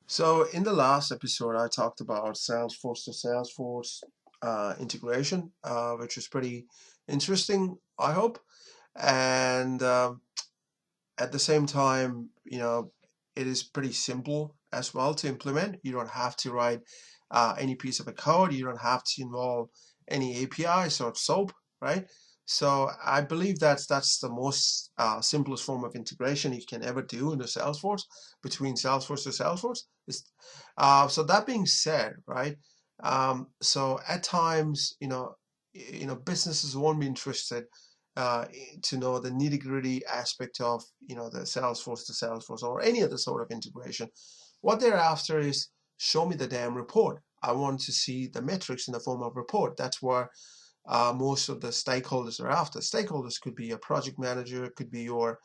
So in the last episode, I talked about Salesforce to Salesforce integration, which is pretty interesting, I hope. And at the same time, it is pretty simple as well to implement. You don't have to write any piece of a code. You don't have to involve any APIs or SOAP, right? So I believe that's the most simplest form of integration you can ever do in the Salesforce between Salesforce to Salesforce. So that being said, right? So at times, businesses won't be interested uh, to know the nitty-gritty aspect of the Salesforce to Salesforce or any other sort of integration. What they're after is show me the damn report. I want to see the metrics in the form of report. That's where most of the stakeholders are after. Stakeholders could be a project manager, it could be your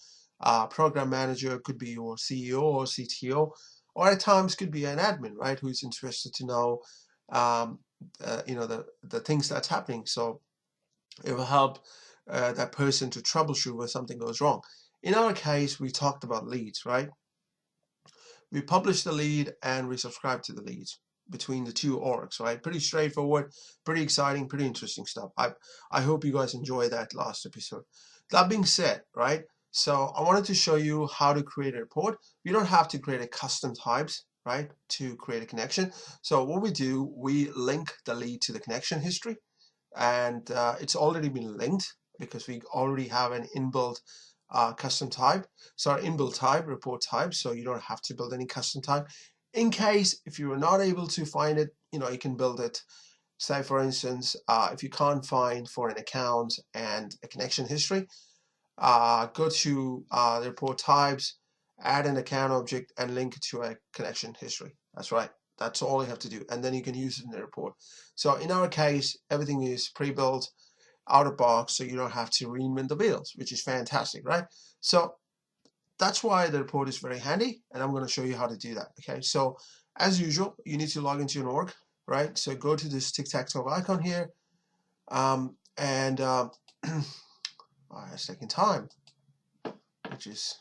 program manager, it could be your CEO or CTO, or at times could be an admin, right? Who's interested to know, um, the things that's happening. So it will help that person to troubleshoot when something goes wrong. In our case, we talked about leads, right? We publish the lead and we subscribe to the leads between the two orgs, right? Pretty straightforward, pretty exciting, pretty interesting stuff. I hope you guys enjoy that last episode. That being said, right? So I wanted to show you how to create a report. You don't have to create a custom types, right, to create a connection. So what we do, we link the lead to the connection history, and it's already been linked because we already have an inbuilt custom type, sorry, inbuilt type, report type, so you don't have to build any custom type. In case if you are not able to find it, you can build it. Say for instance, if you can't find for an account and a connection history, go to the report types, add an account object, and link it to a connection history. That's right. That's all you have to do, and then you can use it in the report. So in our case, everything is pre-built out of box, so you don't have to reinvent the wheels, which is fantastic, right? So that's why the report is very handy, and I'm going to show you how to do that. Okay, so as usual, you need to log into an org, right? So go to this tic-tac-toe icon here, and it's taking time, which is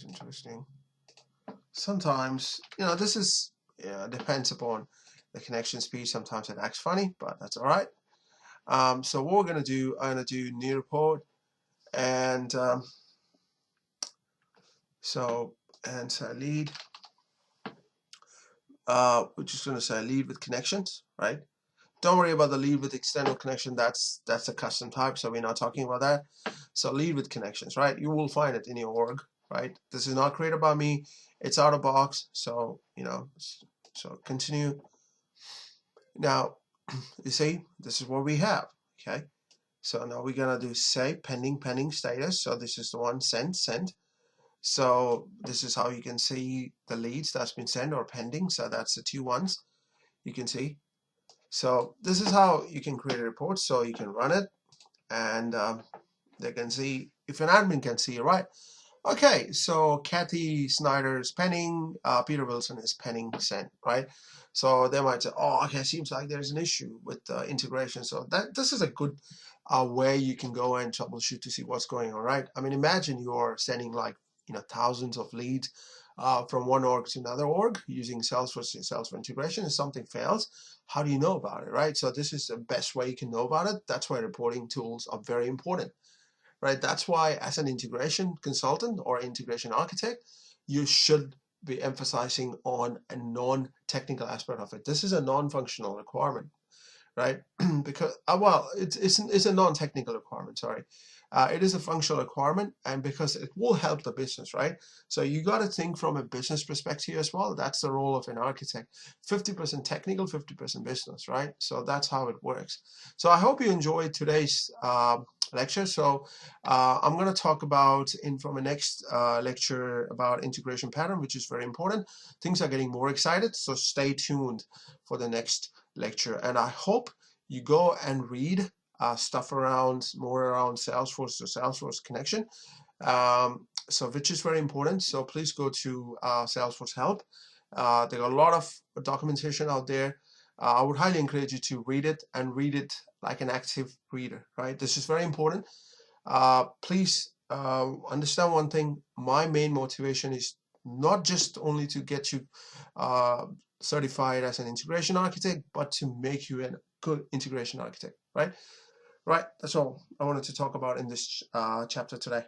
interesting. Sometimes, this is, depends upon the connection speed. Sometimes it acts funny, but that's all right. So what we're going to do, I'm going to do new report, and say lead. We're just going to say lead with connections, right? Don't worry about the lead with external connection. That's a custom type, so we're not talking about that. So lead with connections, right? You will find it in your org, right? This is not created by me. It's out of box. So so continue. Now, you see, this is what we have. Okay. So now we're gonna do say pending status. So this is the one sent. So this is how you can see the leads that's been sent or pending. So that's the two ones you can see. So this is how you can create a report. So you can run it, and they can see, if an admin can see it, right? Okay, so Kathy Snyder is pending, Peter Wilson is pending sent, right? So they might say, oh, okay, seems like there's an issue with integration. So this is a good way you can go and troubleshoot to see what's going on, right? I mean, imagine you're sending like thousands of leads from one org to another org using Salesforce integration, and something fails. How do you know about it, right? So this is the best way you can know about it. That's why reporting tools are very important, right? That's why as an integration consultant or integration architect, you should be emphasizing on a non-technical aspect of it. This is a non-functional requirement, right? Because well, it's a non-technical requirement. Sorry, it is a functional requirement, and because it will help the business, right? So you got to think from a business perspective as well. That's the role of an architect: 50% technical, 50% business, right? So that's how it works. So I hope you enjoyed today's lecture. So I'm going to talk about from a next lecture about integration pattern, which is very important. Things are getting more excited, so stay tuned for the next lecture, and I hope you go and read stuff more around Salesforce to Salesforce connection, so which is very important. So please go to Salesforce help. There are a lot of documentation out there. I would highly encourage you to read it, and read it like an active reader, right? This is very important. Please understand one thing. My main motivation is not just only to get you certified as an integration architect, but to make you a good integration architect, right? Right, that's all I wanted to talk about in this chapter today.